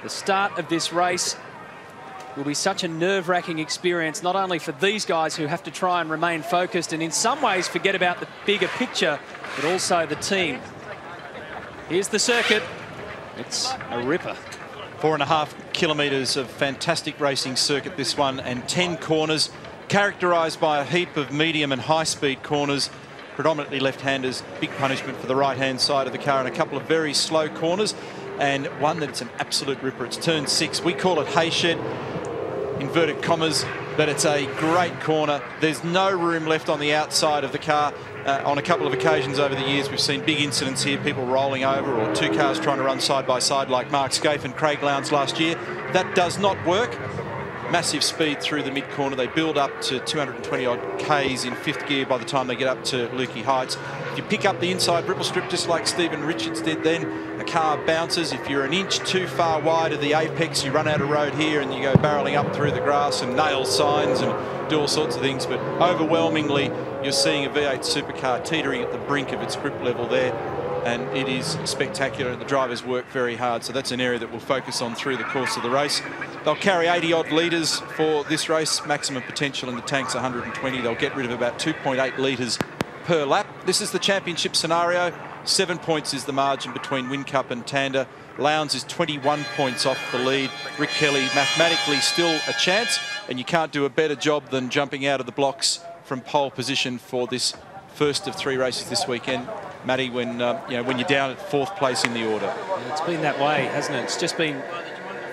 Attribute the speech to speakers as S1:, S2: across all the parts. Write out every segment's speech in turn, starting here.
S1: The start of this race will be such a nerve-wracking experience, not only for these guys who have to try and remain focused and in some ways forget about the bigger picture, but also the team. Here's the circuit. It's a ripper.
S2: 4.5 kilometres of fantastic racing circuit, this one, and 10 corners, characterised by a heap of medium and high-speed corners, predominantly left-handers. Big punishment for the right-hand side of the car, and a couple of very slow corners, and one that's an absolute ripper. It's turn 6. We call it Hayshed, inverted commas, but it's a great corner. There's no room left on the outside of the car. On a couple of occasions over the years, we've seen big incidents here, people rolling over, or two cars trying to run side by side like Mark Skaife and Craig Lowndes last year. That does not work. Massive speed through the mid-corner. They build up to 220-odd Ks in 5th gear by the time they get up to Lukey Heights. If you pick up the inside ripple strip, just like Stephen Richards did then, a car bounces. If you're an inch too far wide of the apex, you run out of road here and you go barrelling up through the grass and nail signs and do all sorts of things. But overwhelmingly, you're seeing a V8 supercar teetering at the brink of its grip level there. And it is spectacular, and the drivers work very hard. So that's an area that we'll focus on through the course of the race. They'll carry 80-odd litres for this race. Maximum potential in the tank's 120. They'll get rid of about 2.8 litres per lap. This is the championship scenario. 7 points is the margin between Whincup and Tander. Lowndes is 21 points off the lead. Rick Kelly mathematically still a chance, and you can't do a better job than jumping out of the blocks from pole position for this first of 3 races this weekend, Matty, when when you're down at 4th place in the order.
S1: Yeah, it's been that way, hasn't it? It's just been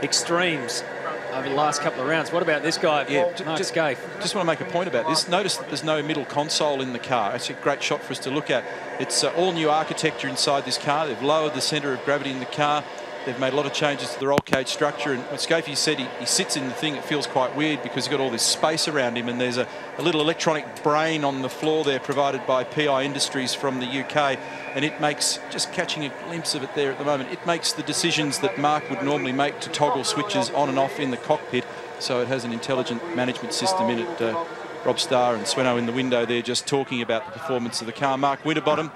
S1: extremes over the last couple of rounds. What about this guy?
S2: Yeah,
S1: Mark Skaife.
S2: Just want to make a point about this. Notice that there's no middle console in the car. It's a great shot for us to look at. It's all new architecture inside this car. They've lowered the centre of gravity in the car. They've made a lot of changes to the roll cage structure, and what Skaife said, he sits in the thing, it feels quite weird because he's got all this space around him, and there's a little electronic brain on the floor there provided by PI Industries from the UK, and it makes, just catching a glimpse of it there at the moment, it makes the decisions that Mark would normally make to toggle switches on and off in the cockpit, so it has an intelligent management system in it. Rob Starr and Sweno in the window there just talking about the performance of the car. Mark Winterbottom,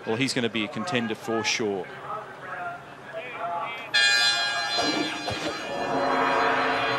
S2: well, he's going to be a contender for sure.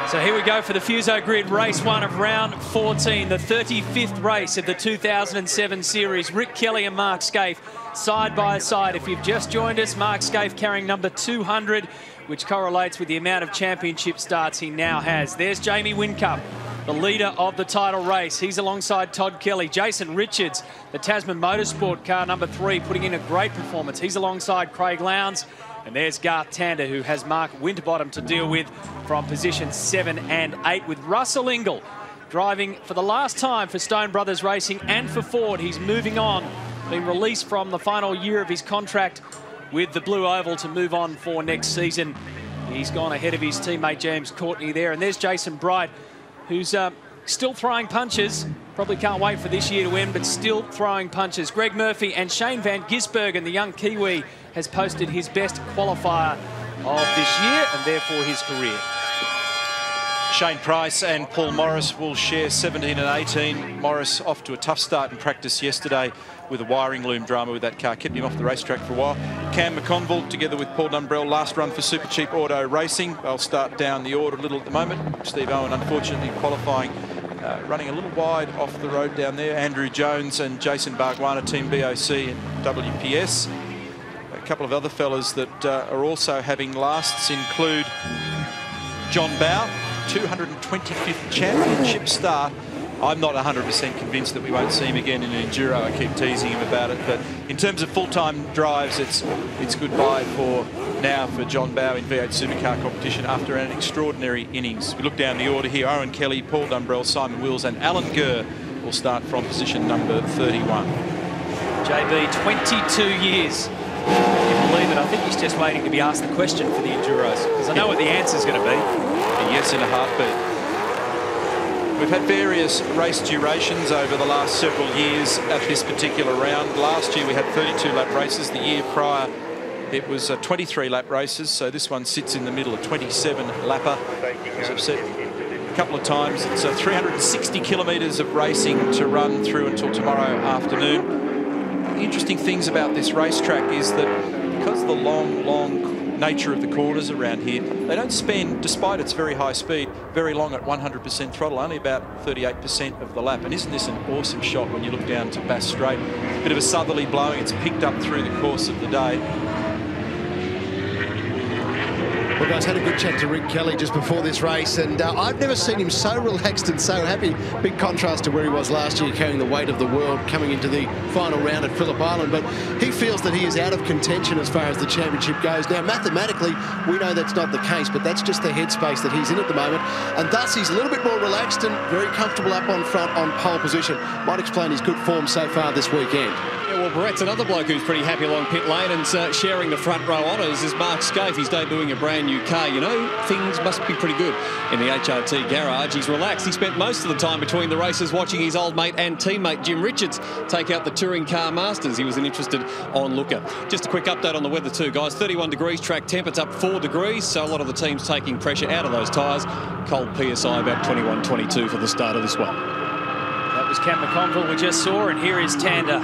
S1: So here we go for the Fuso Grid race 1 of round 14, the 35th race of the 2007 series. Rick Kelly and Mark Skaife side by side. If you've just joined us, Mark Skaife carrying number 200, which correlates with the amount of championship starts he now has. There's Jamie Whincup, the leader of the title race. He's alongside Todd Kelly. Jason Richards, the Tasman Motorsport car number 3, putting in a great performance. He's alongside Craig Lowndes. And there's Garth Tander, who has Mark Winterbottom to deal with from position 7 and 8, with Russell Ingall driving for the last time for Stone Brothers Racing and for Ford. He's moving on, being released from the final year of his contract with the Blue Oval to move on for next season. He's gone ahead of his teammate James Courtney there. And there's Jason Bright, who's still throwing punches. Probably can't wait for this year to end, but still throwing punches. Greg Murphy and Shane Van Gisbergen, the young Kiwi, has posted his best qualifier of this year and therefore his career.
S2: Shane Price and Paul Morris will share 17 and 18. Morris off to a tough start in practice yesterday with a wiring loom drama with that car. Kept him off the racetrack for a while. Cam McConville together with Paul Dumbrell, last run for Super Cheap Auto Racing. They'll start down the order a little at the moment. Steve Owen unfortunately qualifying, running a little wide off the road down there. Andrew Jones and Jason Bargwanna, Team BOC and WPS. A couple of other fellas that are also having lasts include John Bowe, 225th championship start. I'm not 100% convinced that we won't see him again in an Enduro. I keep teasing him about it, but in terms of full-time drives, it's goodbye for now for John Bowe in V8 Supercar competition after an extraordinary innings. We look down the order here: Owen Kelly, Paul Dumbrell, Simon Wills and Alan Gurr will start from position number 31.
S1: JB, 22 years. Can you believe it? I think he's just waiting to be asked the question for the Enduros, because I know what the answer's going to be.
S2: A yes in a heartbeat. We've had various race durations over the last several years at this particular round. Last year we had 32 lap races. The year prior it was 23 lap races, so this one sits in the middle, a 27 lapper. As I've said a couple of times, it's 360 kilometres of racing to run through until tomorrow afternoon. The interesting things about this racetrack is that because of the long nature of the corners around here. They don't spend, despite its very high speed, very long at 100% throttle, only about 38% of the lap. And isn't this an awesome shot when you look down to Bass Strait? Bit of a southerly blowing. It's picked up through the course of the day.
S3: Well, guys, had a good chat to Rick Kelly just before this race, and I've never seen him so relaxed and so happy. Big contrast to where he was last year, carrying the weight of the world coming into the final round at Phillip Island. But he feels that he is out of contention as far as the championship goes. Now, mathematically, we know that's not the case, but that's just the headspace that he's in at the moment. And thus, he's a little bit more relaxed and very comfortable up on front on pole position. Might explain his good form so far this weekend.
S4: Yeah, well, Brett's another bloke who's pretty happy along pit lane and sharing the front row honours is Mark Skaife. He's debuting a brand new car. You know, things must be pretty good in the HRT garage. He's relaxed. He spent most of the time between the races watching his old mate and teammate Jim Richards take out the Touring Car Masters. He was an interested onlooker. Just a quick update on the weather too, guys. 31 degrees track temp. It's up 4 degrees, so a lot of the teams taking pressure out of those tyres. Cold PSI about 21, 22 for the start of this one.
S1: That was Cam McConville we just saw, and here is Tander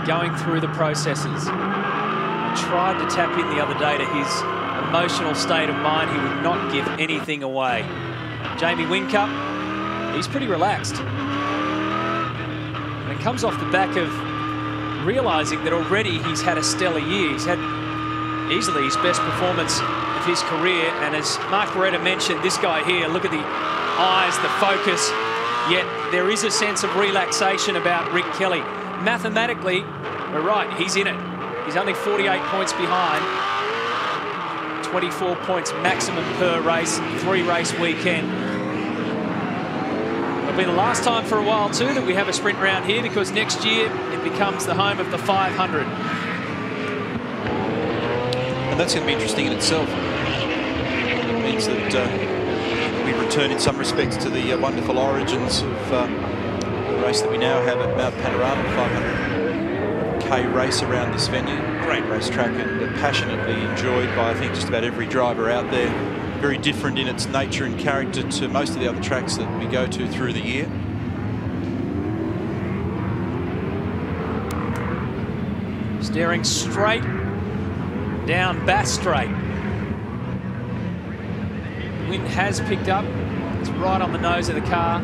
S1: going through the processes. I tried to tap in the other day to his emotional state of mind. He would not give anything away. Jamie Whincup, he's pretty relaxed. And it comes off the back of realising that already he's had a stellar year. He's had easily his best performance of his career. And as Mark Beretta mentioned, this guy here, look at the eyes, the focus, yet there is a sense of relaxation about Rick Kelly. Mathematically, we're right, he's in it. He's only 48 points behind. 24 points maximum per race, 3-race weekend. It'll be the last time for a while too that we have a sprint round here, because next year it becomes the home of the 500.
S2: And that's going to be interesting in itself. It means that we return in some respects to the wonderful origins of the race that we now have at Mount Panorama, 500k race around this venue. Great racetrack and passionately enjoyed by, I think, just about every driver out there. Very different in its nature and character to most of the other tracks that we go to through the year.
S1: Steering straight down Bass Strait. The wind has picked up. It's right on the nose of the car.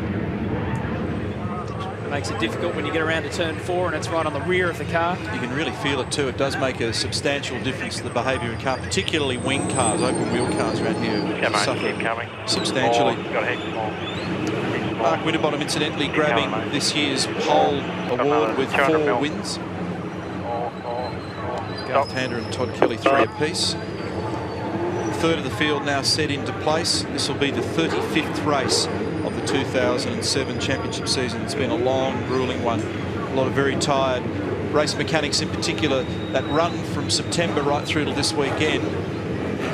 S1: Makes it difficult when you get around to turn 4 and it's right on the rear of the car.
S2: You can really feel it too. It does make a substantial difference to the behaviour of the car, particularly wing cars, open wheel cars around here suffer substantially. Mark Winterbottom incidentally grabbing this year's pole award with 4 wins. Gareth Tander and Todd Kelly 3 apiece. Third of the field now set into place. This will be the 35th race of the 2007 championship season. It's been a long, grueling one. A lot of very tired race mechanics in particular. That run from September right through to this weekend,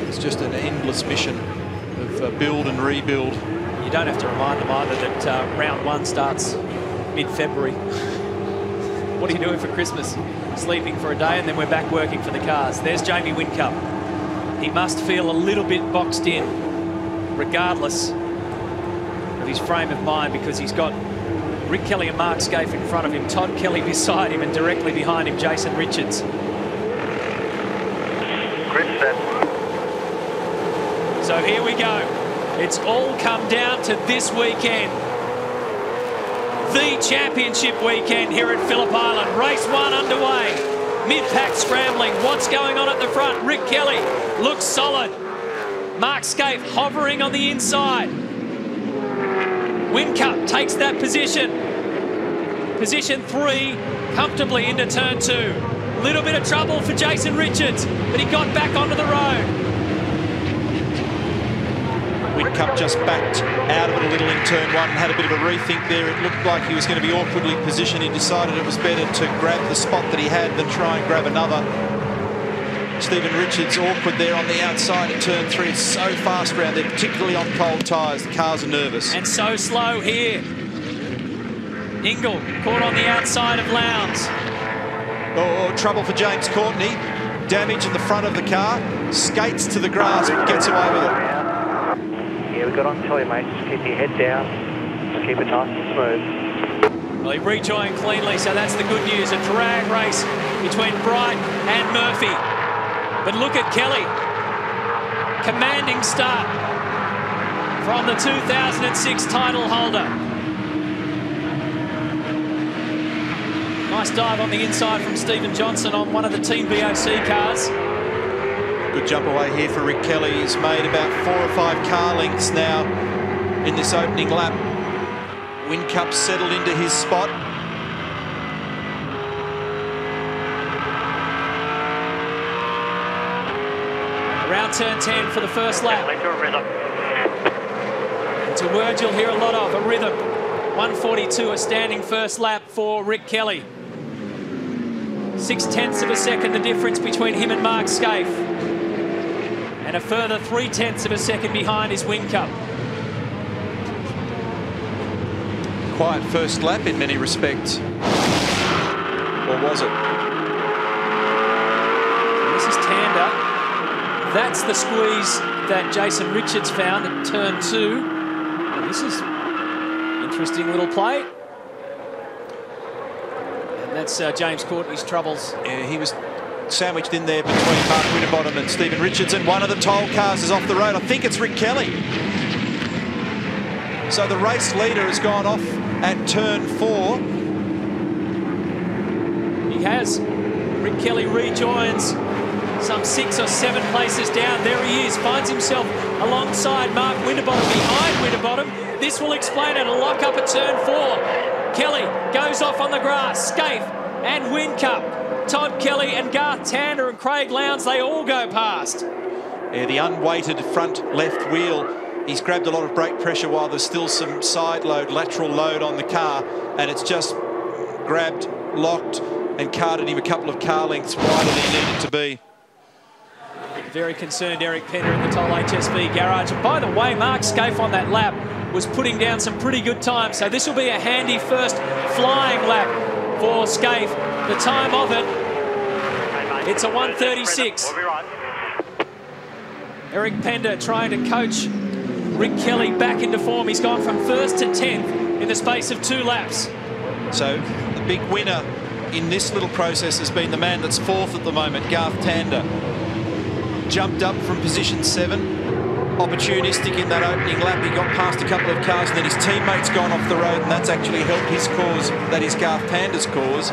S2: it's just an endless mission of build and rebuild.
S1: You don't have to remind them either that round 1 starts mid-February. What are you doing for Christmas? Sleeping for a day and then we're back working for the cars. There's Jamie Whincup. He must feel a little bit boxed in, regardless of his frame of mind, because he's got Rick Kelly and Mark Skaife in front of him, Todd Kelly beside him, and directly behind him, Jason Richards.
S5: Grid set.
S1: So here we go. It's all come down to this weekend. The championship weekend here at Phillip Island. Race 1 underway. Mid-pack scrambling. What's going on at the front? Rick Kelly looks solid. Mark Skaife hovering on the inside. Whincup takes that position. Position 3, comfortably into turn 2. Little bit of trouble for Jason Richards, but he got back onto the road.
S2: Whincup just backed out of it a little in turn 1 and had a bit of a rethink there. It looked like he was going to be awkwardly positioned. He decided it was better to grab the spot that he had than try and grab another. Stephen Richards awkward there on the outside in turn 3. It's so fast around there, particularly on cold tyres. The cars are nervous.
S1: And so slow here. Ingle caught on the outside of Lowndes.
S2: Oh, trouble for James Courtney. Damage in the front of the car. Skates to the grass but gets away with it.
S5: Yeah, we got on to tell you, mate, just keep your head down, keep it nice and smooth.
S1: Well, he rejoined cleanly, so that's the good news. A drag race between Bright and Murphy. But look at Kelly. Commanding start from the 2006 title holder. Nice dive on the inside from Stephen Johnson on one of the Team BOC cars.
S2: Good jump away here for Rick Kelly. He's made about 4 or 5 car lengths now in this opening lap. Whincup settled into his spot.
S1: Around turn 10 for the first lap. It's a word you'll hear a lot of, a rhythm. 1:42, a standing first lap for Rick Kelly. 0.6 of a second the difference between him and Mark Skaife. And a further 0.3 of a second behind is Whincup.
S2: Quiet first lap in many respects. Or was it?
S1: This is Tander. That's the squeeze that Jason Richards found at turn 2. Well, this is interesting little play. And that's James Courtney's troubles.
S2: Yeah, he was sandwiched in there between Mark Winterbottom and Stephen Richards, and one of the toll cars is off the road. I think it's Rick Kelly. So the race leader has gone off at turn 4.
S1: He has. Rick Kelly rejoins some 6 or 7 places down. There he is, finds himself alongside Mark Winterbottom, behind Winterbottom. This will explain it, a lock up at turn 4. Kelly goes off on the grass. Skaife and Whincup, Todd Kelly and Garth Tander and Craig Lowndes, they all go past.
S2: Yeah, the unweighted front left wheel. He's grabbed a lot of brake pressure while there's still some side load, lateral load on the car, and it's just grabbed, locked, and carted him a couple of car lengths wider than he needed to be.
S1: Very concerned Eric Pender in the Toll HSV garage. And by the way, Mark Skaife on that lap was putting down some pretty good times. So this will be a handy first flying lap for Skaife. The time of it, it's a 1:36. Eric Pender trying to coach Rick Kelly back into form. He's gone from 1st to 10th in the space of 2 laps.
S2: So the big winner in this little process has been the man that's 4th at the moment, Garth Tander. Jumped up from position 7, opportunistic in that opening lap. He got past a couple of cars and then his teammate's gone off the road, and that's actually helped his cause. That is Garth Tander's cause.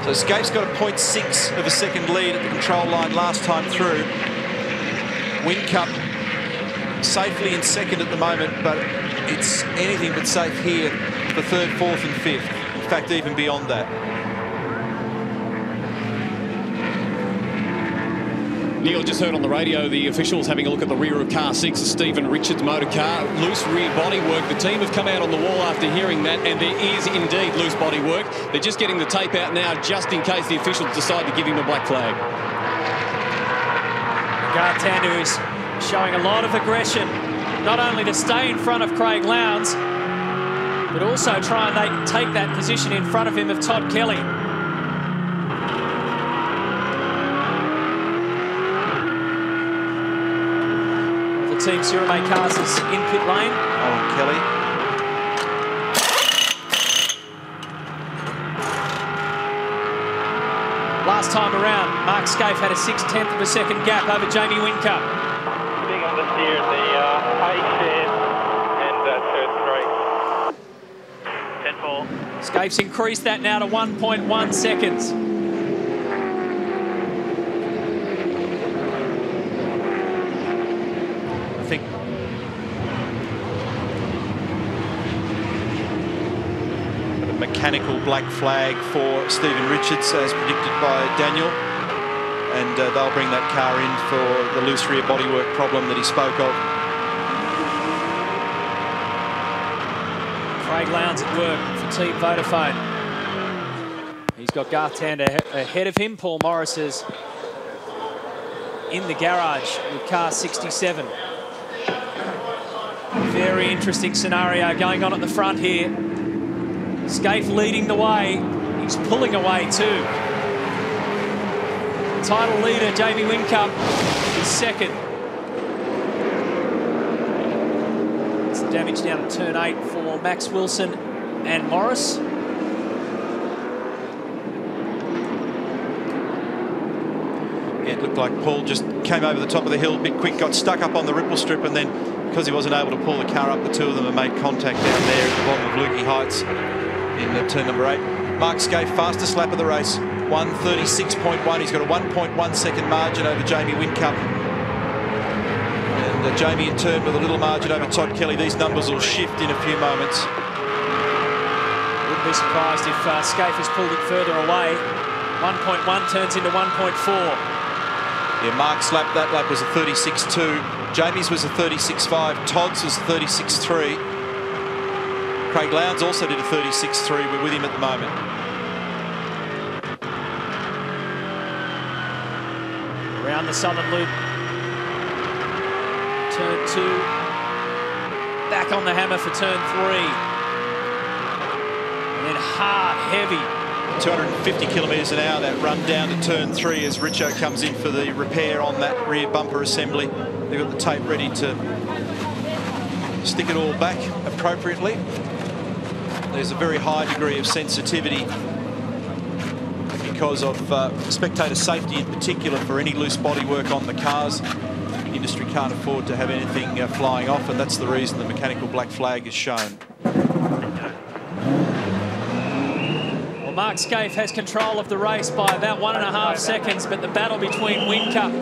S2: So Skaife's got a 0.6 of a second lead at the control line last time through. Whincup safely in 2nd at the moment, but it's anything but safe here for 3rd, 4th and 5th. In fact, even beyond that.
S4: Neil, just heard on the radio the officials having a look at the rear of car 6, the Stephen Richards motor car. Loose rear body work. The team have come out on the wall after hearing that, and there is indeed loose body work. They're just getting the tape out now just in case the officials decide to give him a black flag.
S1: Garth Tander is showing a lot of aggression, not only to stay in front of Craig Lowndes, but also try and take that position in front of him of Todd Kelly. Team Sirame cars is in pit lane.
S2: Owen Kelly.
S1: Last time around, Mark Skaife had a 0.6 of a second gap over Jamie Whincup.
S5: Big understeer at the pace and turn 3. 10-4.
S1: Skaife's increased that now to 1.1 seconds.
S2: I think a mechanical black flag for Stephen Richards as predicted by Daniel, and they'll bring that car in for the loose rear bodywork problem that he spoke of.
S1: Craig Lowndes at work for Team Vodafone. He's got Garth Tander ahead of him. Paul Morris is in the garage with car 67. Very interesting scenario going on at the front here. Skaife leading the way. He's pulling away too. Title leader Jamie Whincup is 2nd. Some damage down at turn 8 for Max Wilson and Morris.
S2: Yeah, look, looked like Paul just came over the top of the hill a bit quick, got stuck up on the ripple strip, and then because he wasn't able to pull the car up, the two of them have made contact down there at the bottom of Lukey Heights in turn number 8. Mark Skaife, fastest lap of the race, 1:36.1. He's got a 1.1 second margin over Jamie Whincup. And Jamie in turn with a little margin over Todd Kelly. These numbers will shift in a few moments.
S1: Wouldn't be surprised if Skaife has pulled it further away. 1.1 turns into 1.4.
S2: Yeah, Mark's lap, that lap was a 36.2. Jamie's was a 36.5. Todd's was a 36.3. Craig Lowndes also did a 36.3. We're with him at the moment.
S1: Around the southern loop. Turn 2. Back on the hammer for turn 3. And then hard, heavy.
S2: 250 kilometres an hour, that run down to turn 3 as Richo comes in for the repair on that rear bumper assembly. They've got the tape ready to stick it all back appropriately. There's a very high degree of sensitivity because of spectator safety in particular for any loose body work on the cars. The industry can't afford to have anything flying off, and that's the reason the mechanical black flag is shown.
S1: Mark Skaife has control of the race by about 1.5 seconds, but the battle between Whincup,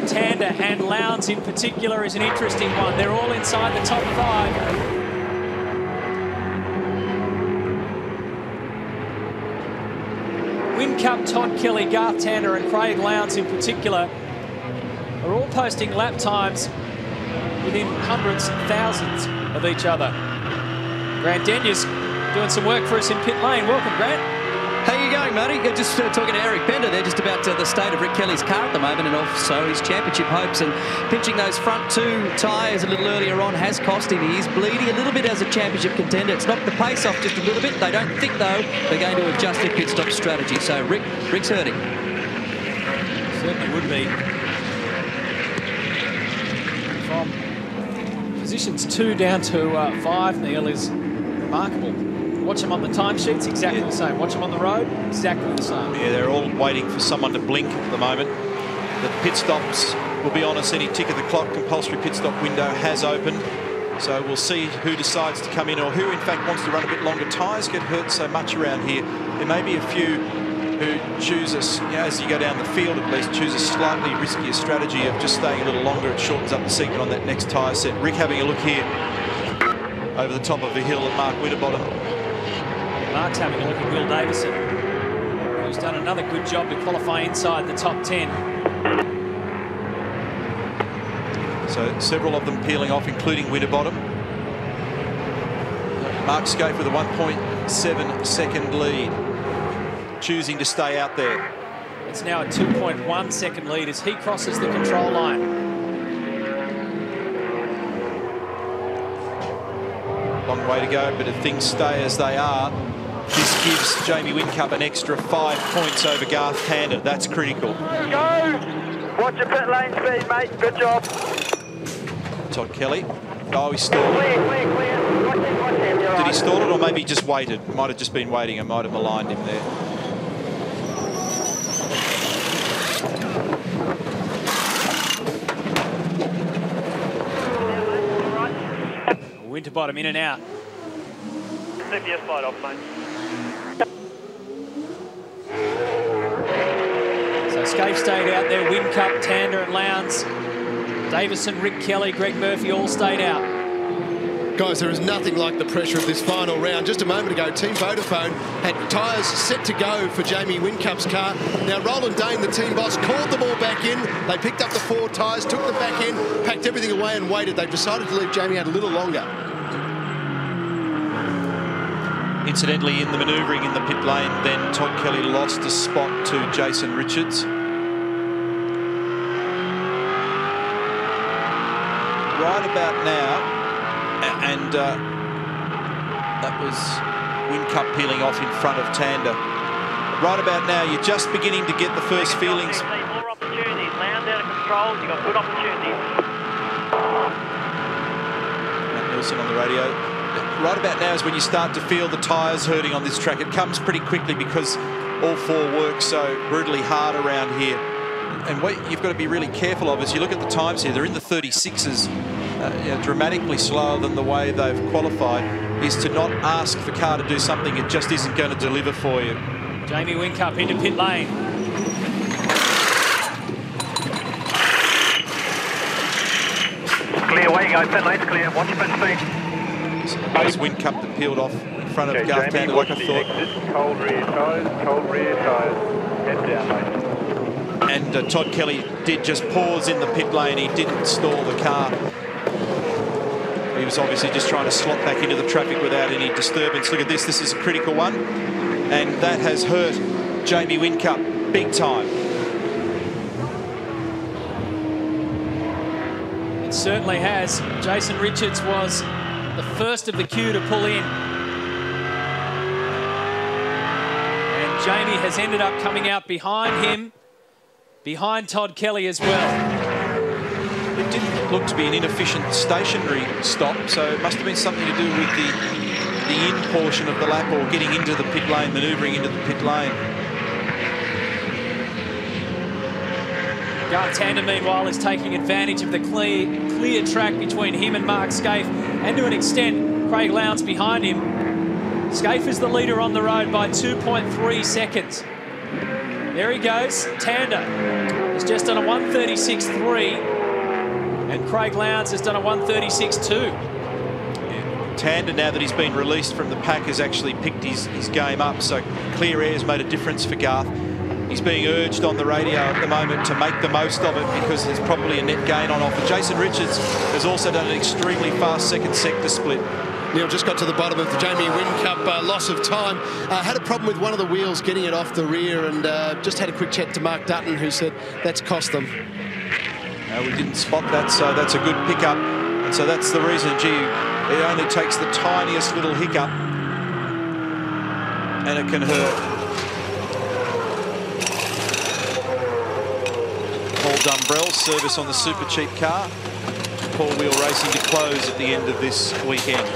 S1: Tander and Lowndes in particular is an interesting one. They're all inside the top 5. Whincup, Todd Kelly, Garth Tander and Craig Lowndes in particular are all posting lap times within hundreds, thousands of each other. Grant Denye's doing some work for us in pit lane. Welcome, Grant.
S6: How you going, Marty? Just talking to Eric Bender there, just about the state of Rick Kelly's car at the moment, and also his championship hopes. And pinching those front 2 tyres a little earlier on has cost him. He is bleeding a little bit as a championship contender. It's knocked the pace off just a little bit. They don't think, though, they're going to adjust their pit stop strategy. So Rick's hurting.
S1: Certainly would be. From positions 2 down to 5, Neil, is remarkable. Watch them on the timesheets, exactly the same. Watch them on the road, exactly the same.
S2: Yeah, they're all waiting for someone to blink at the moment. The pit stops will be on us any tick of the clock. Compulsory pit stop window has opened. So we'll see who decides to come in or who, in fact, wants to run a bit longer. Tyres get hurt so much around here. There may be a few who choose us, as you go down the field at least, choose a slightly riskier strategy of just staying a little longer. It shortens up the segment on that next tyre set. Rick having a look here over the top of the hill at Mark Winterbottom.
S1: Mark's having a look at Will Davison, who's done another good job to qualify inside the top 10.
S2: So several of them peeling off, including Winterbottom. Mark Skaife with a 1.7 second lead, choosing to stay out there.
S1: It's now a 2.1 second lead as he crosses the control line.
S2: Long way to go, but if things stay as they are, this gives Jamie Whincup an extra 5 points over Garth Tander. That's critical.
S5: Go! Watch your pit lane speed, mate. Good job.
S2: Todd Kelly. Oh, he stalled it.
S5: Clear. Watch him.
S2: Did he stall it, or maybe he just waited? Might have just been waiting. I might have maligned him there.
S1: Winterbottom in and out.
S5: Flip your slide off, mate.
S1: So Skaife stayed out there, Whincup, Tander and Lowndes. Davison, Rick Kelly, Greg Murphy all stayed out.
S3: Guys, there is nothing like the pressure of this final round. Just a moment ago, Team Vodafone had tyres set to go for Jamie Whincup's car. Now, Roland Dane, the team boss, called them all back in. They picked up the 4 tyres, took them back in, packed everything away and waited. They've decided to leave Jamie out a little longer.
S2: Incidentally, in the manoeuvring in the pit lane, then Todd Kelly lost a spot to Jason Richards. Right about now, and that was Whincup peeling off in front of Tander. Right about now, you're just beginning to get the first feelings.
S5: More opportunities. Lowndes out of control. You've got good opportunities.
S2: Matt Nielsen on the radio. Right about now is when you start to feel the tyres hurting on this track. It comes pretty quickly because all 4 work so brutally hard around here. and what you've got to be really careful of is you look at the times here, they're in the 36s, dramatically slower than the way they've qualified, is to not ask the car to do something it just isn't going to deliver for you.
S1: Jamie Whincup into pit lane.
S5: Clear, away you go. Pit lane's clear. Watch your pit speed.
S2: That was Whincup that peeled off in front of Garth Tander, like I thought.
S5: Cold rear tyres, head down, mate.
S2: And Todd Kelly did just pause in the pit lane. He didn't stall the car. He was obviously just trying to slot back into the traffic without any disturbance. Look at this. This is a critical one. And that has hurt Jamie Whincup big time.
S1: It certainly has. Jason Richards was the first of the queue to pull in. And Jamie has ended up coming out behind him, behind Todd Kelly as well.
S2: It didn't look to be an inefficient stationary stop, so it must have been something to do with the in portion of the lap or getting into the pit lane, manoeuvring into the pit lane.
S1: Garth Tander, meanwhile, is taking advantage of the clear track between him and Mark Skaife, and to an extent, Craig Lowndes behind him. Skaife is the leader on the road by 2.3 seconds. There he goes. Tander has just done a 1:36.3, and Craig Lowndes has done a 1:36.2.
S2: Tander, now that he's been released from the pack, has actually picked his game up, so clear air's made a difference for Garth. He's being urged on the radio at the moment to make the most of it because there's probably a net gain on offer. Jason Richards has also done an extremely fast second sector split.
S3: Neil just got to the bottom of the Jamie Whincup loss of time. Had a problem with one of the wheels getting it off the rear, and just had a quick chat to Mark Dutton, who said that's cost them.
S2: We didn't spot that, so that's a good pickup. And so that's the reason, gee, it only takes the tiniest little hiccup and it can hurt. Paul Dumbrell, service on the super cheap car. Paul Wheel Racing to close at the end of this weekend.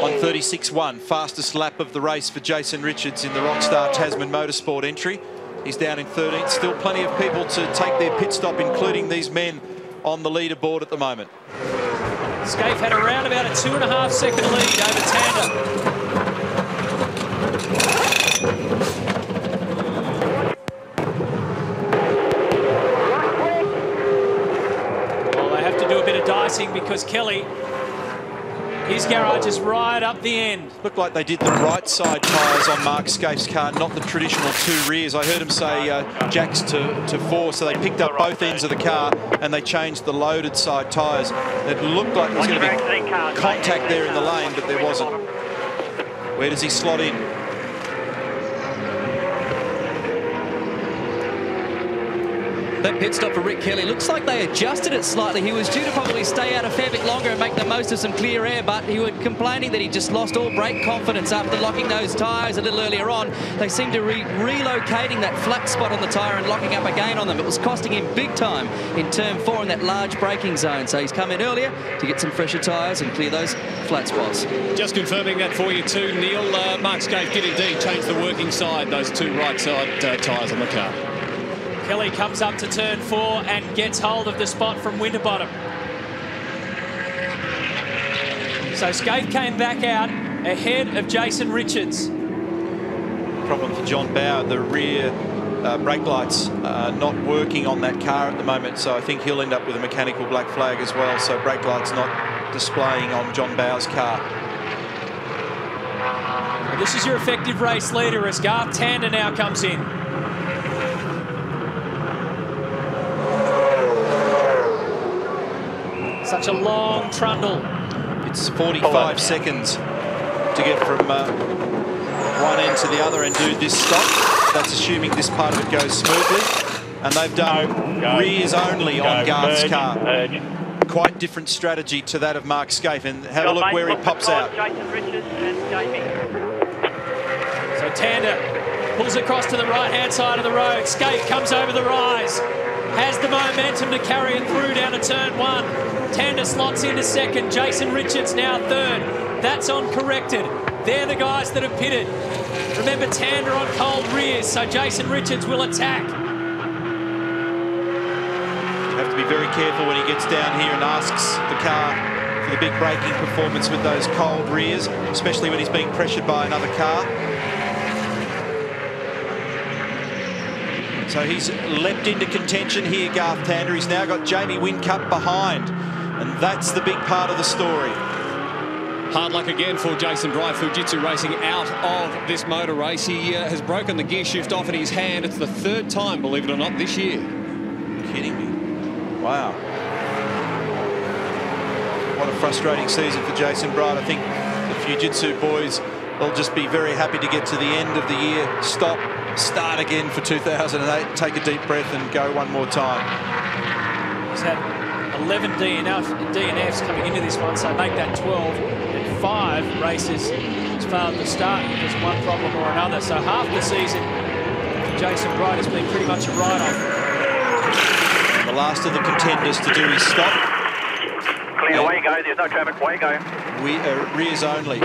S2: 1:36.1, fastest lap of the race for Jason Richards in the Rockstar Tasman Motorsport entry. He's down in 13th. Still plenty of people to take their pit stop, including these men on the leaderboard at the moment.
S1: Skaife had around about a 2.5 second lead over Tander. Well, they have to do a bit of dicing because Kelly, his garage is right up the end.
S2: Looked like they did the right side tyres on Mark Skaife's car, not the traditional two rears. I heard him say jacks to four, so they picked up both ends of the car and they changed the loaded side tyres. It looked like there was going to be contact there in the lane, but there wasn't. Where does he slot in?
S6: That pit stop for Rick Kelly looks like they adjusted it slightly. He was due to probably stay out a fair bit longer and make the most of some clear air, but he was complaining that he just lost all brake confidence after locking those tyres a little earlier on. They seemed to be relocating that flat spot on the tyre and locking up again on them. It was costing him big time in turn 4 in that large braking zone. So he's come in earlier to get some fresher tyres and clear those flat spots.
S4: Just confirming that for you too, Neil. Mark Skaife did indeed change the working side, those two right side tyres on the car.
S1: Kelly comes up to turn 4 and gets hold of the spot from Winterbottom. So Skaife came back out ahead of Jason Richards.
S2: Problem for John Bauer, the rear brake lights are not working on that car at the moment, so I think he'll end up with a mechanical black flag as well, so brake lights not displaying on John Bauer's car.
S1: This is your effective race leader as Garth Tander now comes in. Such a long trundle.
S2: It's 45 seconds to get from one end to the other and do this stop. That's assuming this part of it goes smoothly. And they've done rears only on Garth's car. Quite different strategy to that of Mark Skaife. And have a look where he pops out.
S5: Jason Richards and Jamie.
S1: So Tander pulls across to the right-hand side of the road. Skaife comes over the rise. Has the momentum to carry it through down to turn 1. Tander slots into second. Jason Richards now third. That's on corrected. They're the guys that have pitted. Remember, Tander on cold rears, so Jason Richards will attack.
S2: You have to be very careful when he gets down here and asks the car for the big braking performance with those cold rears, especially when he's being pressured by another car. So he's leapt into contention here, Garth Tander. He's now got Jamie Whincup behind, and that's the big part of the story.
S4: Hard luck again for Jason Bryant. Fujitsu Racing out of this motor race. He has broken the gear shift off in his hand. It's the third time, believe it or not, this year.
S2: Kidding me. Wow. What a frustrating season for Jason Bryant. I think the Fujitsu boys will just be very happy to get to the end of the year, stop, start again for 2008, take a deep breath and go one more time.
S1: He's had 11 DNFs coming into this one, so make that 12. And 5 races he's failed to start because of one problem or another. So half the season for Jason Bryant has been pretty much a write-off.
S2: The last of the contenders to do his stop.
S5: Clear, away you go. There's no traffic. Away you go.
S2: Rears only.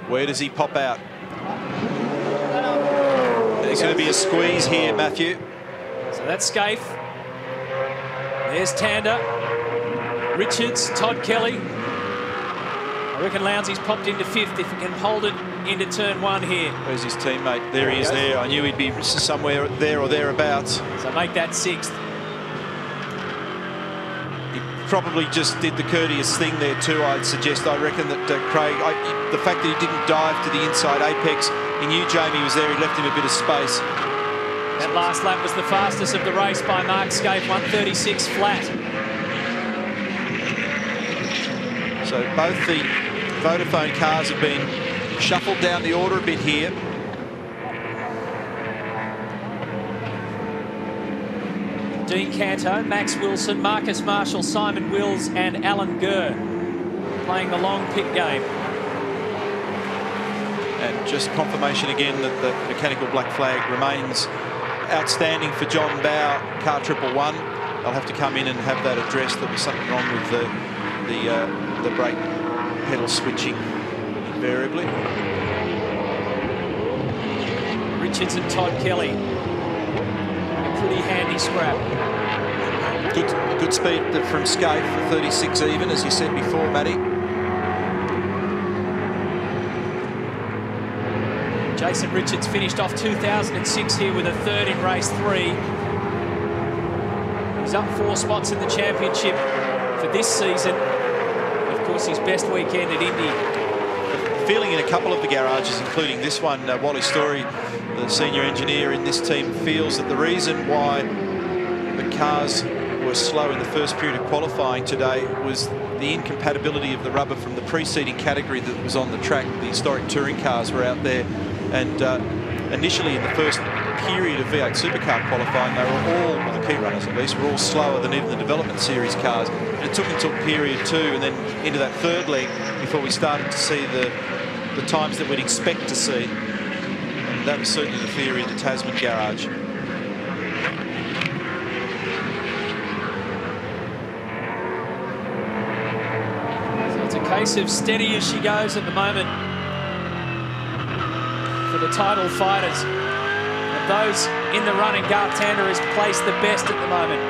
S2: Where does he pop out? There's going to be a squeeze here, Matthew.
S1: So that's Scaife. There's Tander. Richards, Todd Kelly. I reckon Lounsey's popped into 5th if he can hold it into turn 1 here.
S2: Where's his teammate? There he is there. I knew he'd be somewhere there or thereabouts.
S1: So make that 6th.
S2: He probably just did the courteous thing there too, I'd suggest. I reckon that Craig, the fact that he didn't dive to the inside apex, he knew Jamie was there, he left him a bit of space.
S1: That last lap was the fastest of the race by Mark Scaife, 1:36 flat.
S2: So both the Vodafone cars have been shuffled down the order a bit here.
S1: Dean Canto, Max Wilson, Marcus Marshall, Simon Wills and Alan Gurr playing the long pit game.
S2: And just confirmation again that the mechanical black flag remains outstanding for John Bowe, car 111. They'll have to come in and have that addressed. There'll be something wrong with the brake pedal switching invariably.
S1: Richards and Todd Kelly. A pretty handy scrap.
S2: Good speed from Scaife for 36 even, as you said before, Matty.
S1: Jason Richards finished off 2006 here with a 3rd in race 3. He's up 4 spots in the championship for this season. Of course, his best weekend at Indy.
S2: Feeling in a couple of the garages, including this one, Wally Story, the senior engineer in this team, feels that the reason why the cars were slow in the first period of qualifying today was the incompatibility of the rubber from the preceding category that was on the track. The historic touring cars were out there, and initially in the first period of V8 Supercar qualifying, they were all, well, the key runners at least, were all slower than even the development series cars. And it took until period 2 and then into that 3rd leg before we started to see the times that we'd expect to see. And that was certainly the theory of the Tasman garage.
S1: Case of steady as she goes at the moment for the title fighters. Of those in the running, Garth Tander has placed the best at the moment.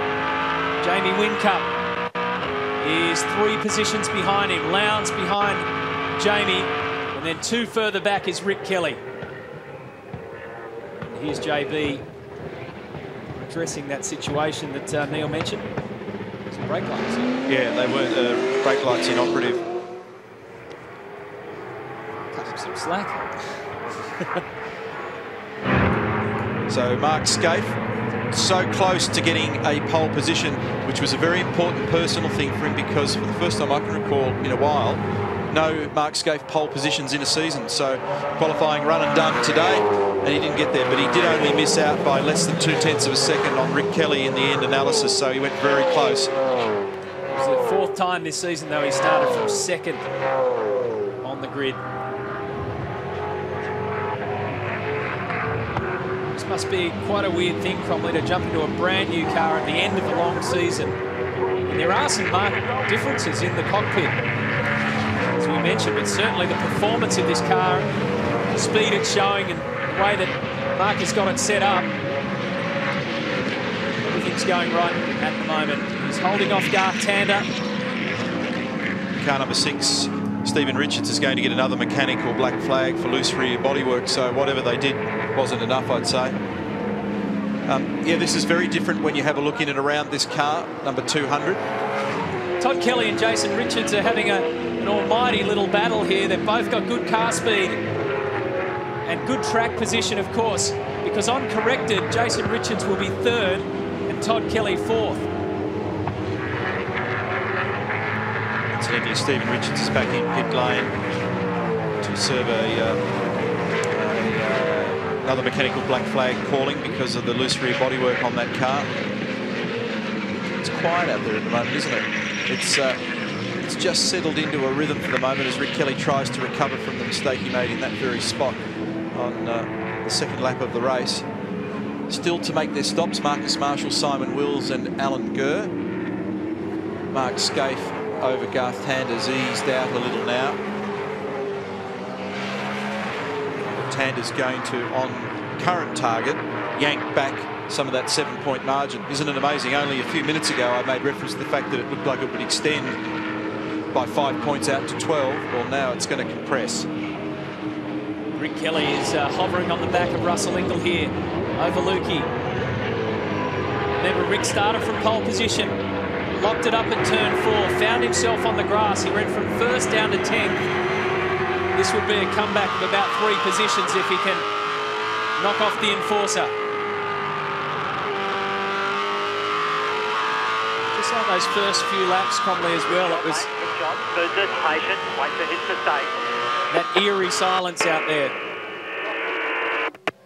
S1: Jamie Whincup is 3 positions behind him. Lowndes behind Jamie, and then 2 further back is Rick Kelly. And here's JB addressing that situation that Neil mentioned. Some brake lights.
S2: Yeah, they weren't brake lights inoperative.
S1: Some slack.
S2: So Mark Scaife, so close to getting a pole position, which was a very important personal thing for him, because for the first time I can recall in a while, no Mark Scaife pole positions in a season. So qualifying run and done today, and he didn't get there, but he did only miss out by less than 0.2 of a second on Rick Kelly in the end analysis, so he went very close.
S1: It was the 4th time this season, though, he started from 2nd on the grid. This must be quite a weird thing, Cromley, to jump into a brand new car at the end of the long season And there are some marked differences in the cockpit, as we mentioned, but certainly the performance of this car, the speed it's showing and the way that Mark has got it set up, everything's going right at the moment. He's holding off Garth Tander.
S2: Car number 6, Stephen Richards, is going to get another mechanical black flag for loose rear bodywork, so whatever they did wasn't enough, I'd say. Yeah, this is very different when you have a look in and around this car, number 200.
S1: Todd Kelly and Jason Richards are having an almighty little battle here. They've both got good car speed and good track position, of course, because uncorrected, Jason Richards will be 3rd and Todd Kelly 4th.
S2: Incidentally, Stephen Richards is back in pit lane to serve another mechanical black flag calling because of the loose rear bodywork on that car. It's quiet out there at the moment, isn't it? It's just settled into a rhythm for the moment as Rick Kelly tries to recover from the mistake he made in that very spot on the second lap of the race. Still to make their stops, Marcus Marshall, Simon Wills and Alan Gurr. Mark Skaife over Garth Tander's eased out a little now. Tander's going to, on current target, yank back some of that 7-point margin. Isn't it amazing? Only a few minutes ago I made reference to the fact that it looked like it would extend by 5 points out to 12. Well, now it's going to compress.
S1: Rick Kelly is hovering on the back of Russell Ingall here over Lukey. Remember, Rick started from pole position, locked it up at turn 4, found himself on the grass. He went from 1st down to 10th. This would be a comeback of about 3 positions if he can knock off the enforcer. Just like those first few laps, Comley, as well, it was
S5: Good job. Good, patient. Wait for his mistake.
S1: that eerie silence out there.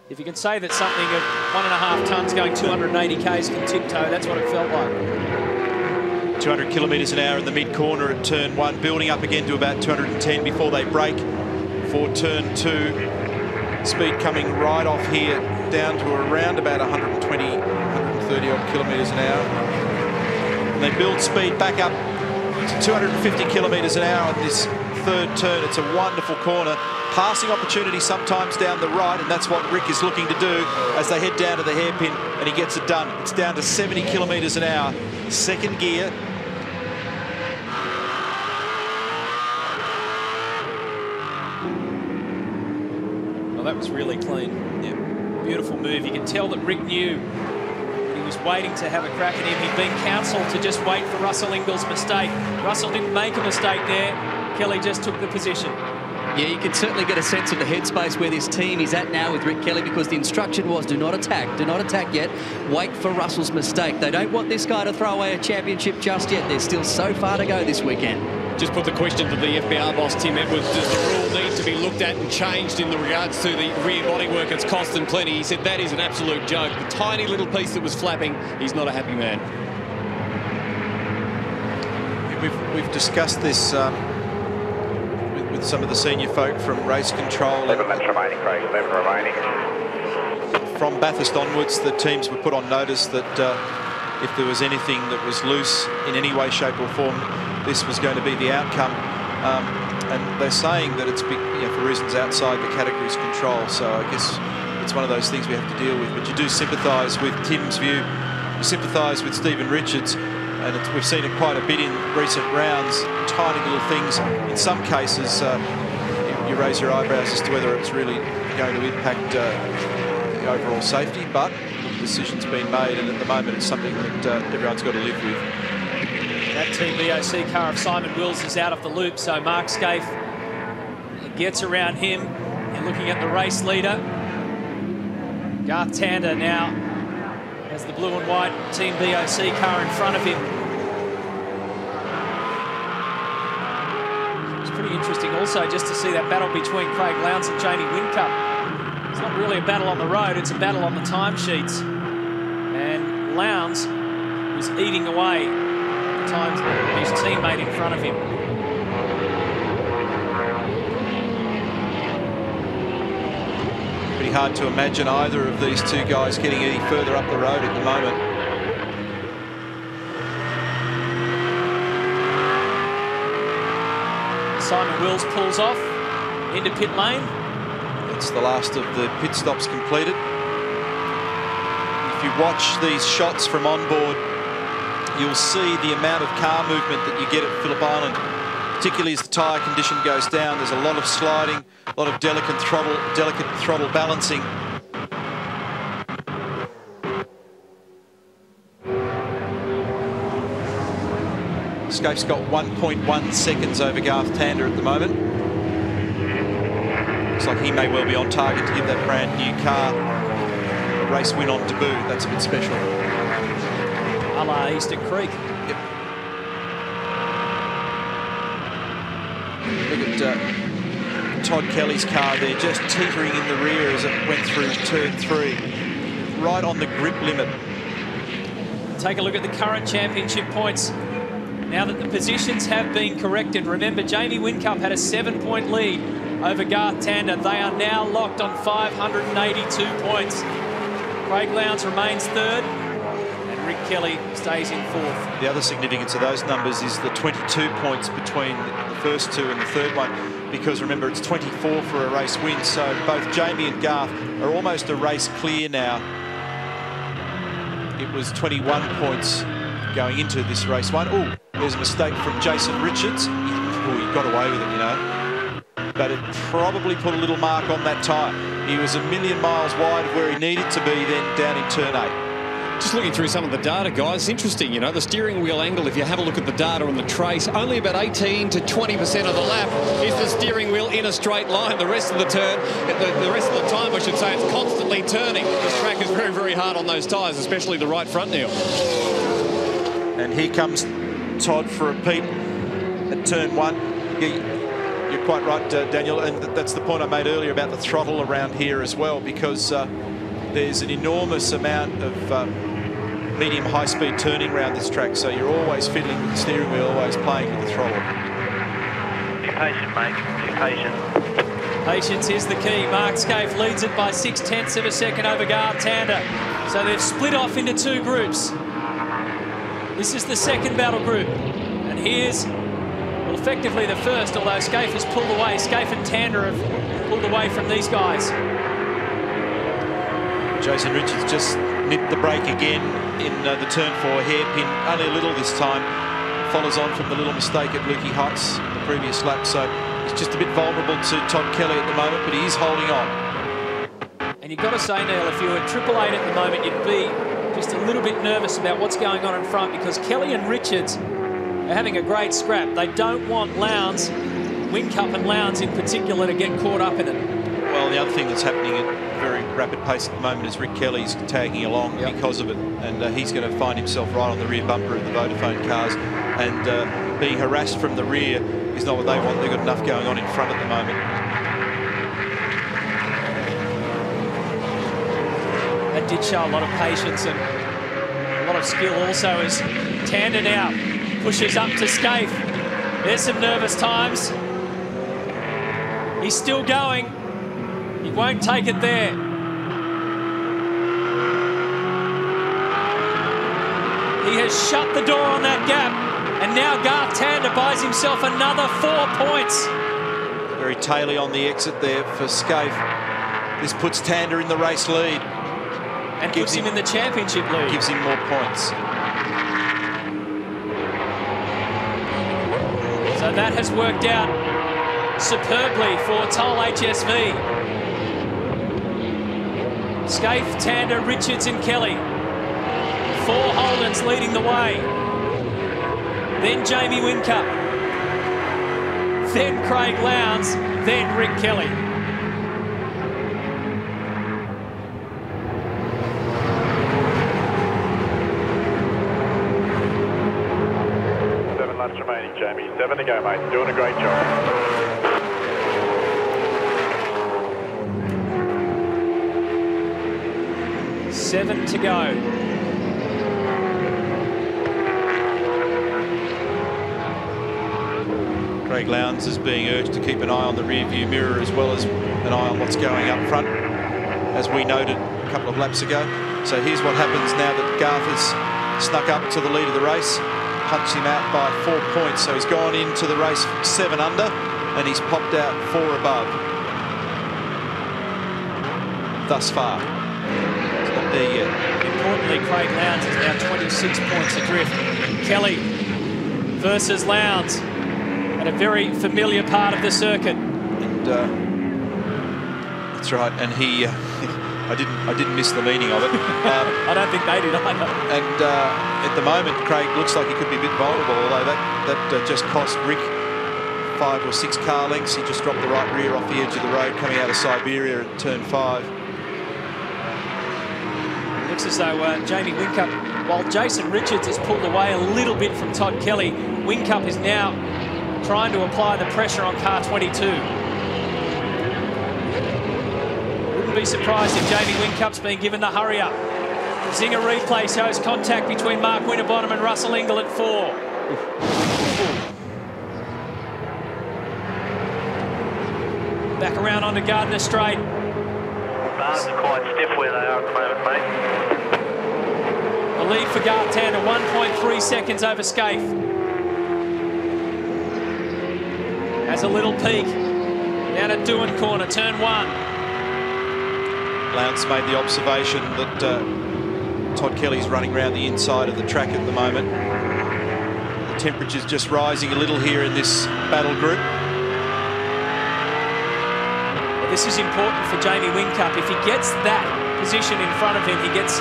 S1: If you can say that something of 1.5 tonnes going 280 k's can tiptoe, that's what it felt like.
S2: 200 kilometres an hour in the mid-corner at turn 1, building up again to about 210 before they break for turn 2. Speed coming right off here down to around about 120, 130 odd kilometres an hour. And they build speed back up to 250 kilometres an hour at this 3rd turn. It's a wonderful corner. Passing opportunity sometimes down the right, and that's what Rick is looking to do as they head down to the hairpin, and he gets it done. It's down to 70 kilometres an hour. 2nd gear.
S1: Well, that was really clean. Yeah, beautiful move. You can tell that Rick knew he was waiting to have a crack at him. He'd been counselled to just wait for Russell Ingall's mistake. Russell didn't make a mistake there. Kelly just took the position.
S6: Yeah, you can certainly get a sense of the headspace where this team is at now with Rick Kelly, because the instruction was do not attack yet, wait for Russell's mistake. They don't want this guy to throw away a championship just yet. There's still so far to go this weekend.
S4: Just put the question to the FBR boss, Tim Edwards, does the rule need to be looked at and changed in the regards to the rear bodywork? It's cost them plenty. He said that is an absolute joke. The tiny little piece that was flapping, he's not a happy man.
S2: We've discussed this with some of the senior folk from race control.
S5: 11 laps remaining, Craig. 11 remaining.
S2: From Bathurst onwards, the teams were put on notice that if there was anything that was loose in any way, shape or form, this was going to be the outcome. And they're saying that it's for reasons outside the category's control. So I guess it's one of those things we have to deal with. But you do sympathise with Tim's view. You sympathise with Stephen Richards. And we've seen it quite a bit in recent rounds, tiny little things. In some cases, you raise your eyebrows as to whether it's really going to impact the overall safety, but the decision's been made, and at the moment it's something that everyone's got to live with.
S1: That Team BOC car of Simon Wills is out of the loop, so Mark Skaife gets around him. And looking at the race leader, Garth Tander now has the blue and white Team BOC car in front of him. It's pretty interesting also just to see that battle between Craig Lowndes and Jamie Whincup. It's not really a battle on the road, it's a battle on the timesheets. And Lowndes was eating away the times of his teammate in front of him.
S2: Pretty hard to imagine either of these two guys getting any further up the road at the moment.
S1: Simon Wills pulls off into pit lane.
S2: It's the last of the pit stops completed. If you watch these shots from onboard, you'll see the amount of car movement that you get at Phillip Island, particularly as the tyre condition goes down. There's a lot of sliding, a lot of delicate throttle balancing. Skaife's got 1.1 seconds over Garth Tander at the moment. Looks like he may well be on target to give that brand new car a race win on debut. That's a bit special.
S1: A la Eastern Creek.
S2: Yep. Look at Todd Kelly's car there, just teetering in the rear as it went through turn 3. Right on the grip limit.
S1: Take a look at the current championship points. Now that the positions have been corrected, remember Jamie Whincup had a 7-point lead over Garth Tander. They are now locked on 582 points. Craig Lowndes remains third and Rick Kelly stays in fourth.
S2: The other significance of those numbers is the 22 points between the first two and the third one, because remember it's 24 for a race win, so both Jamie and Garth are almost a race clear now. It was 21 points going into this race one. Oh, there's a mistake from Jason Richards. He got away with it, you know. But it probably put a little mark on that tyre. He was a million miles wide of where he needed to be then down in turn 8.
S4: Just looking through some of the data, guys, it's interesting, you know, the steering wheel angle, if you have a look at the data on the trace, only about 18 to 20% of the lap is the steering wheel in a straight line. The rest of the turn, the rest of the time, I should say, it's constantly turning. This track is very, very hard on those tyres, especially the right front, Neil.
S2: And here comes Todd for a peep at turn 1. You're quite right, Daniel, and that's the point I made earlier about the throttle around here as well, because there's an enormous amount of medium high-speed turning around this track, so you're always fiddling with the steering wheel, always playing with the throttle.
S5: Be patient, mate. Be patient.
S1: Patience is the key. Mark Skaife leads it by 0.6 of a second over Garth Tander. So they've split off into two groups. This is the second battle group. And here's, well, effectively the first, although Skaife has pulled away. Skaife and Tander have pulled away from these guys.
S2: Jason Richards just nipped the brake again in the turn 4 hairpin, only a little this time. Follows on from the little mistake at Lukey Heights the previous lap, so he's just a bit vulnerable to Todd Kelly at the moment, but he is holding on.
S1: And you've got to say, Neil, if you were 888 at the moment, you'd be just a little bit nervous about what's going on in front, because Kelly and Richards are having a great scrap. They don't want Lowndes, Whincup and Lowndes in particular, to get caught up in it.
S2: Well, the other thing that's happening at a very rapid pace at the moment is Rick Kelly's tagging along because of it, and he's going to find himself right on the rear bumper of the Vodafone cars, and being harassed from the rear is not what they want. They've got enough going on in front at the moment.
S1: That did show a lot of patience and a lot of skill also, as Tander now pushes up to Skaife. There's some nervous times. He's still going. He won't take it there. He has shut the door on that gap, and now Garth Tander buys himself another 4 points.
S2: Very taily on the exit there for Skaife. This puts Tander in the race lead.
S1: And puts him in the championship lead.
S2: Gives him more points.
S1: So that has worked out superbly for Toll HSV. Skaife, Tander, Richards and Kelly. 4 Holdens leading the way. Then Jamie Whincup. Then Craig Lowndes. Then Rick Kelly.
S5: Remaining, Jamie. 7 to go, mate. Doing a great job.
S1: Seven to go.
S2: Craig Lowndes is being urged to keep an eye on the rear view mirror as well as an eye on what's going up front, as we noted a couple of laps ago. So here's what happens now that Garth has snuck up to the lead of the race. Punched him out by 4 points, so he's gone into the race 7 under. and he's popped out 4 above thus far. It's not there yet.
S1: Importantly, Craig Lowndes is now 26 points adrift. Kelly versus Lowndes at a very familiar part of the circuit.
S2: And that's right. And he, I didn't miss the meaning of it.
S1: I don't think they did either.
S2: And at the moment, Craig looks like he could be a bit vulnerable, although that just cost Rick 5 or 6 car lengths. He just dropped the right rear off the edge of the road coming out of Siberia at turn 5.
S1: Looks as though Jamie Whincup, while Jason Richards has pulled away a little bit from Todd Kelly, Whincup is now trying to apply the pressure on car 22. Wouldn't be surprised if Jamie Whincup's been given the hurry up. Zinger replay shows contact between Mark Winterbottom and Russell Ingall at 4. Back around onto Gardner Straight.
S5: Bars are quite stiff where they are at the moment, mate.
S1: The lead for Garth Tander, 1.3 seconds over Scaife. Has a little peek down at Doohan Corner, turn 1.
S2: Lowndes made the observation that Todd Kelly's running around the inside of the track at the moment. The temperature's just rising a little here in this battle group.
S1: This is important for Jamie Whincup. If he gets that position in front of him, he gets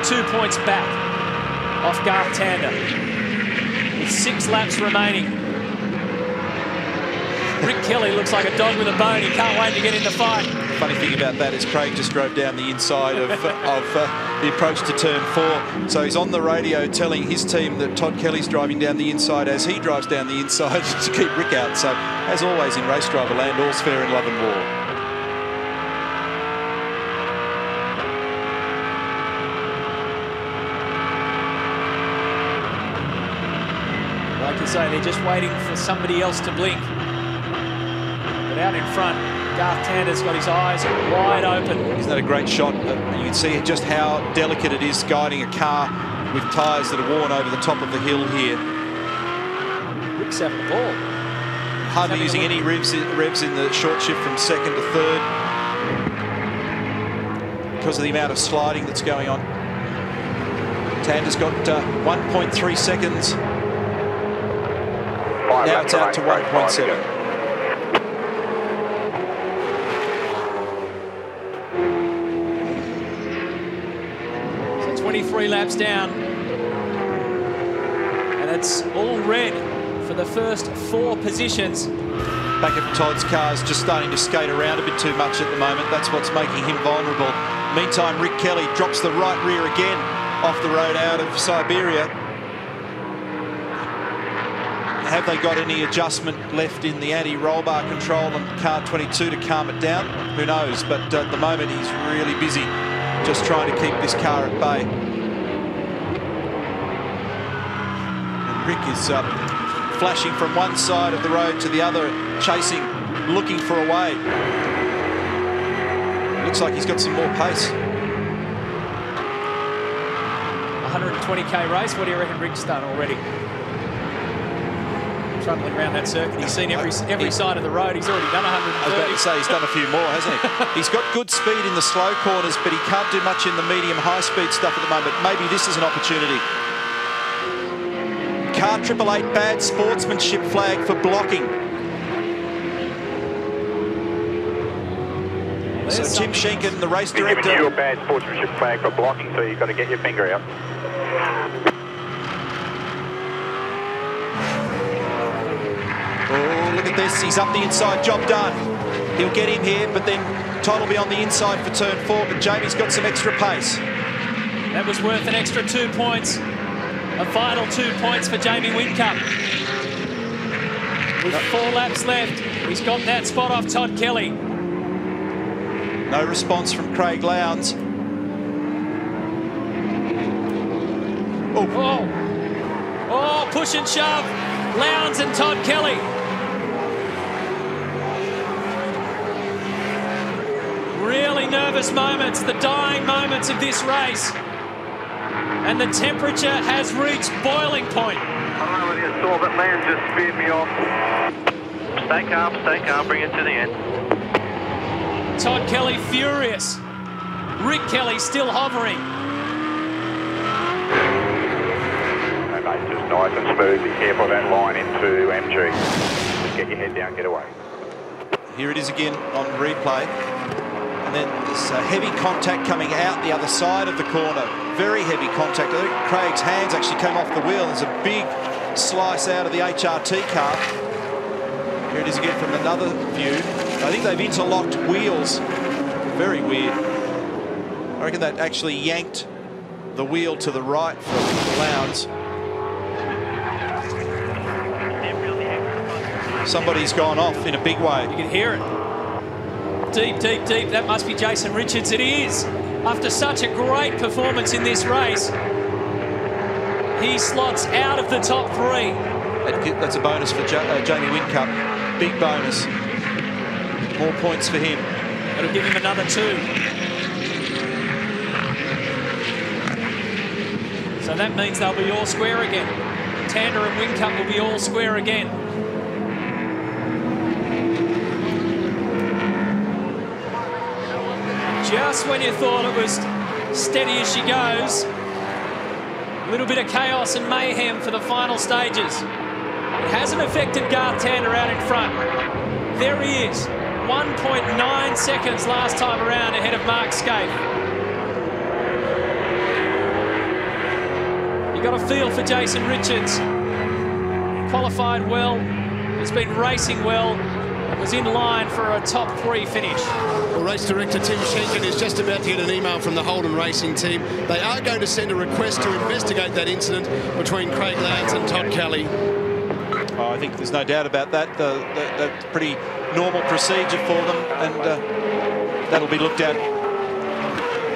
S1: 2 points back off Garth Tander. With 6 laps remaining. Rick Kelly looks like a dog with a bone. He can't wait to get in the fight.
S2: The funny thing about that is Craig just drove down the inside of the approach to turn 4. So he's on the radio telling his team that Todd Kelly's driving down the inside as he drives down the inside to keep Rick out. So, as always in race driver land, all's fair in love and war.
S1: Like you say, they're just waiting for somebody else to blink. But out in front, Garth Tander's got his eyes wide open.
S2: Isn't that a great shot? You can see just how delicate it is guiding a car with tyres that are worn over the top of the hill here.
S1: Rick's having the ball.
S2: Hardly using any revs in the short shift from 2nd to 3rd because of the amount of sliding that's going on. Tander's got 1.3 seconds. Now it's out to 1.7.
S1: So 23 laps down. And it's all red for the first 4 positions.
S2: Back of Todd's car's just starting to skate around a bit too much at the moment. That's what's making him vulnerable. Meantime, Rick Kelly drops the right rear again off the road out of Siberia. Have they got any adjustment left in the anti-roll bar control on car 22 to calm it down? Who knows? But at the moment, he's really busy just trying to keep this car at bay. And Rick is flashing from one side of the road to the other, chasing, looking for a way. Looks like he's got some more pace.
S1: 120k race. What do you reckon Rick's done already? Trundling around that circuit. He's seen every side of the road. He's already done 130.
S2: I was about to say he's done a few more, hasn't he? He's got good speed in the slow corners, but he can't do much in the medium high-speed stuff at the moment. Maybe this is an opportunity. Car 888 bad sportsmanship flag for blocking. So Tim Schenken, the race director.
S5: You're a bad sportsmanship flag for blocking, so you've got to get your finger out.
S2: Oh, look at this. He's up the inside. Job done. He'll get him here, but then Todd will be on the inside for turn 4, but Jamie's got some extra pace.
S1: That was worth an extra 2 points. A final 2 points for Jamie Whincup. With 4 laps left, he's got that spot off Todd Kelly.
S2: No response from Craig Lowndes.
S1: Oh, push and shove. Lowndes and Todd Kelly. Really nervous moments, the dying moments of this race. And the temperature has reached boiling point.
S5: I don't know whether you saw, but Lowndes just speared me off. stay calm, bring it to the end.
S1: Todd Kelly furious. Rick Kelly still hovering.
S7: Okay, mate, just nice and smooth. Be careful of that line into MG. Just get your head down, get away.
S2: Here it is again on replay. And then this heavy contact coming out the other side of the corner. Very heavy contact. I think Craig's hands actually came off the wheel. There's a big slice out of the HRT car. Here it is again from another view. I think they've interlocked wheels. Very weird. I reckon that actually yanked the wheel to the right for Lowndes. Somebody's gone off in a big way.
S1: You can hear it. Deep, deep, deep. That must be Jason Richards. It is. After such a great performance in this race, he slots out of the top three.
S2: That's a bonus for Jamie Whincup. Big bonus. More points for him.
S1: It'll give him another 2. So that means they'll be all square again. Tander and Whincup will be all square again. Just when you thought it was steady as she goes, a little bit of chaos and mayhem for the final stages. It hasn't affected Garth Tander out in front. There he is, 1.9 seconds last time around ahead of Mark Skaife. You got a feel for Jason Richards. Qualified well, has been racing well, was in line for a top 3 finish.
S3: Well, race director Tim Schenken is just about to get an email from the Holden Racing team. They are going to send a request to investigate that incident between Craig Lowndes and Todd Kelly.
S2: Oh, I think there's no doubt about that. That's pretty normal procedure for them, and that'll be looked at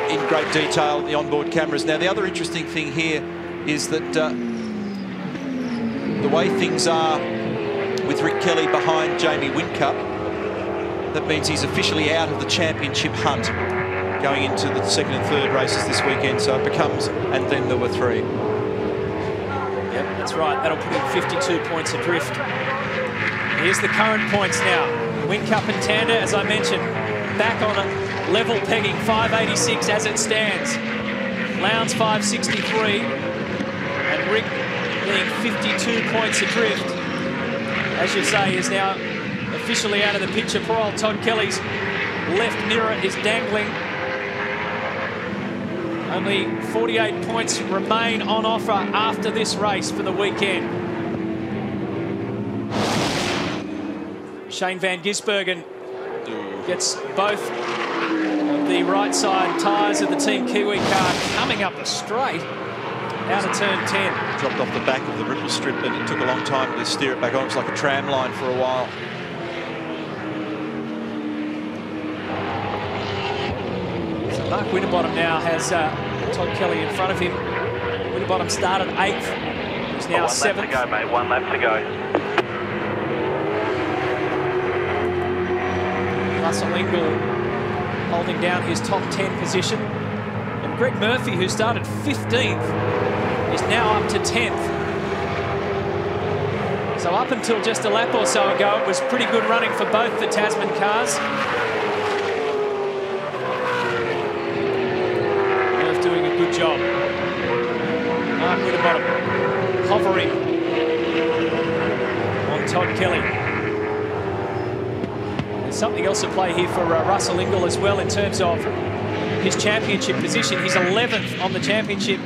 S2: in great detail, the onboard cameras. Now, the other interesting thing here is that the way things are with Rick Kelly behind Jamie Whincup, that means he's officially out of the championship hunt going into the 2nd and 3rd races this weekend. So it becomes, and then there were 3.
S1: Yep, that's right. That'll put him 52 points adrift. Here's the current points now. Whincup and Tander, as I mentioned, back on a level pegging, 586 as it stands. Lowndes 563, and Rick being 52 points adrift, as you say, is now officially out of the picture. Poor old Todd Kelly's left mirror is dangling. Only 48 points remain on offer after this race for the weekend. Shane Van Gisbergen gets both of the right side tyres of the Team Kiwi car coming up the straight out of turn 10.
S2: Dropped off the back of the ripple strip, and it took a long time to steer it back on. It was like a tram line for a while.
S1: So Mark Winterbottom now has Todd Kelly in front of him. Winterbottom started 8th. He's now 7th.
S5: 1 lap to go, mate. 1 lap to go.
S1: Russell Ingall holding down his top 10 position. And Greg Murphy, who started 15th, is now up to 10th. So up until just a lap or so ago, it was pretty good running for both the Tasman cars. Murph doing a good job. Mark Winterbottom hovering on Todd Kelly. There's something else at play here for Russell Ingall as well in terms of his championship position. He's 11th on the championship.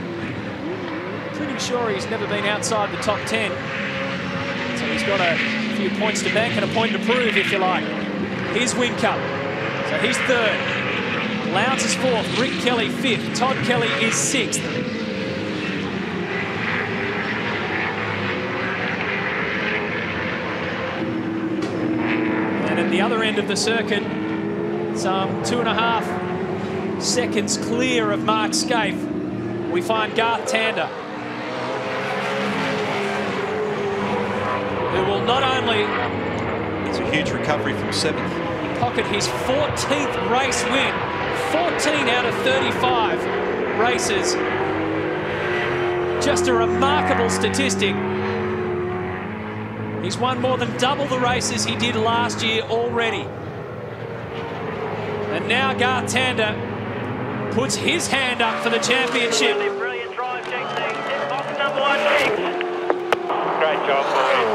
S1: Pretty sure he's never been outside the top 10. So he's got a few points to bank and a point to prove, if you like. Here's Whincup. So he's 3rd. Lowndes is 4th. Rick Kelly 5th. Todd Kelly is 6th. And at the other end of the circuit, some 2.5 seconds clear of Mark Skaife, we find Garth Tander, who will not only...
S2: It's a huge recovery from 7th.
S1: Pocket his 14th race win. 14 out of 35 races. Just a remarkable statistic. He's won more than double the races he did last year already. And now Garth Tander puts his hand up for the championship.
S5: Brilliant drive, JT. Box number 1, King.
S7: Great job, boys.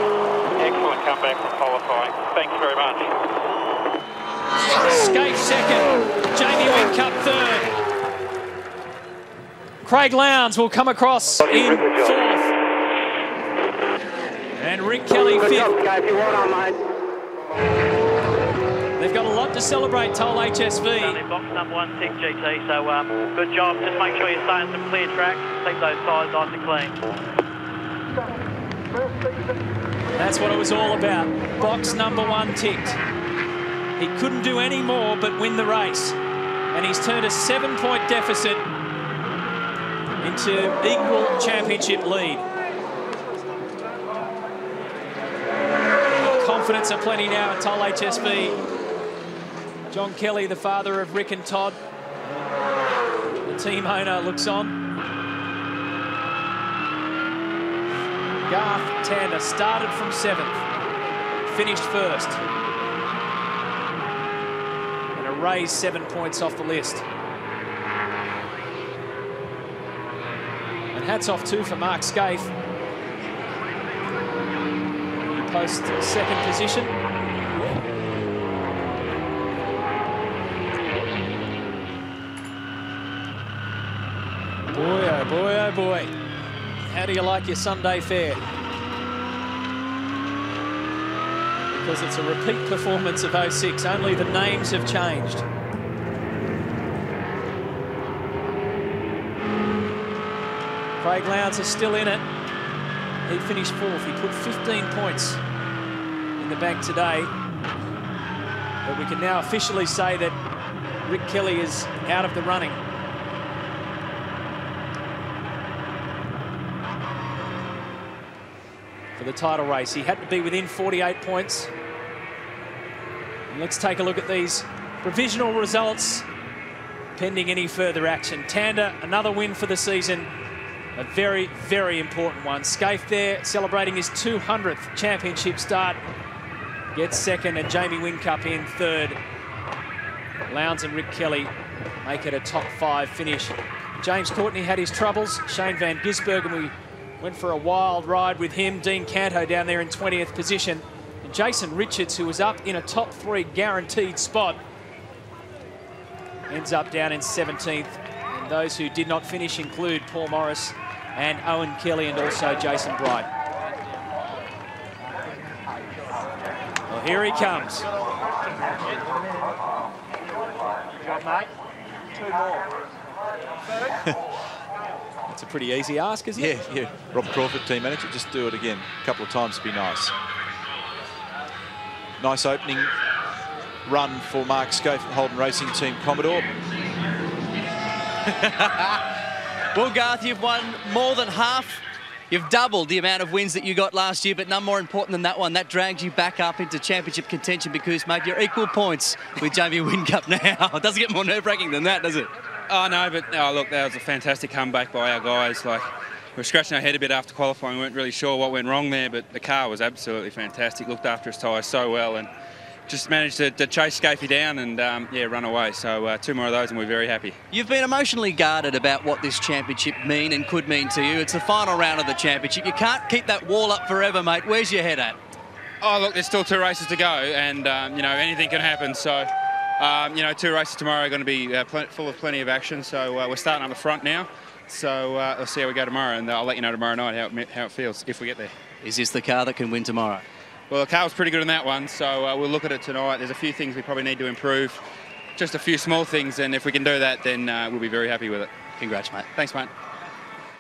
S7: Excellent comeback from qualifying. Thanks very much.
S1: Skaife second, Jamie Whincup third. Craig Lowndes will come across in fourth. And Rick Kelly fifth. They've got a lot to celebrate, Toll HSV.
S5: Only box number 1 tick, GT, so good job. Just make sure you stay on some clear track. Keep those tyres nice and clean.
S1: That's what it was all about. Box number 1 ticked. He couldn't do any more but win the race. And he's turned a 7-point deficit into equal championship lead. Confidence aplenty now at Toll HSV. John Kelly, the father of Rick and Todd, the team owner, looks on. Garth Tander started from 7th, finished first. And a raised 7 points off the list. And hats off too for Mark Skaife. He posts second position. Boy, oh boy, oh boy. How do you like your Sunday fare? Because it's a repeat performance of 06, only the names have changed. Craig Lowndes is still in it. He finished 4th. He put 15 points in the bank today. But we can now officially say that Rick Kelly is out of the running. For the title race, he had to be within 48 points. And let's take a look at these provisional results pending any further action. Tander, another win for the season. A very, very important one. Skaife there celebrating his 200th championship start. Gets second, and Jamie Whincup in third. Lowndes and Rick Kelly make it a top 5 finish. James Courtney had his troubles. Shane Van Gisbergen, we went for a wild ride with him. Dean Canto down there in 20th position. And Jason Richards, who was up in a top 3 guaranteed spot, ends up down in 17th. And those who did not finish include Paul Morris and Owen Kelly, and also Jason Bright. Well, here he comes. That's a pretty easy ask, isn't it?
S2: Yeah. Rob Crawford, team manager, just do it again. A couple of times would be nice. Nice opening run for Mark Skaife, Holden Racing Team Commodore.
S6: Well, Garth, you've won more than half. You've doubled the amount of wins that you got last year, but none more important than that one. That dragged you back up into championship contention because, mate, you're equal points with Jamie Whincup now. It doesn't get more nerve-wracking than that, does it?
S8: Oh, no, but look, that was a fantastic comeback by our guys. Like, we were scratching our head a bit after qualifying. We weren't really sure what went wrong there, but the car was absolutely fantastic. Looked after his tyres so well and just managed to chase Skaife down and, yeah, run away. So 2 more of those and we're very happy.
S6: You've been emotionally guarded about what this championship mean and could mean to you. It's the final round of the championship. You can't keep that wall up forever, mate. Where's your head at?
S8: Oh, look, there's still 2 races to go and, you know, anything can happen. So, you know, 2 races tomorrow are going to be full of plenty of action. So we're starting up the front now. So we'll see how we go tomorrow, and I'll let you know tomorrow night how it feels if we get there.
S6: Is this the car that can win tomorrow?
S8: Well, the car was pretty good in that one, so we'll look at it tonight. There's a few things we probably need to improve, just a few small things, and if we can do that, then we'll be very happy with it.
S6: Congrats, mate.
S8: Thanks, mate.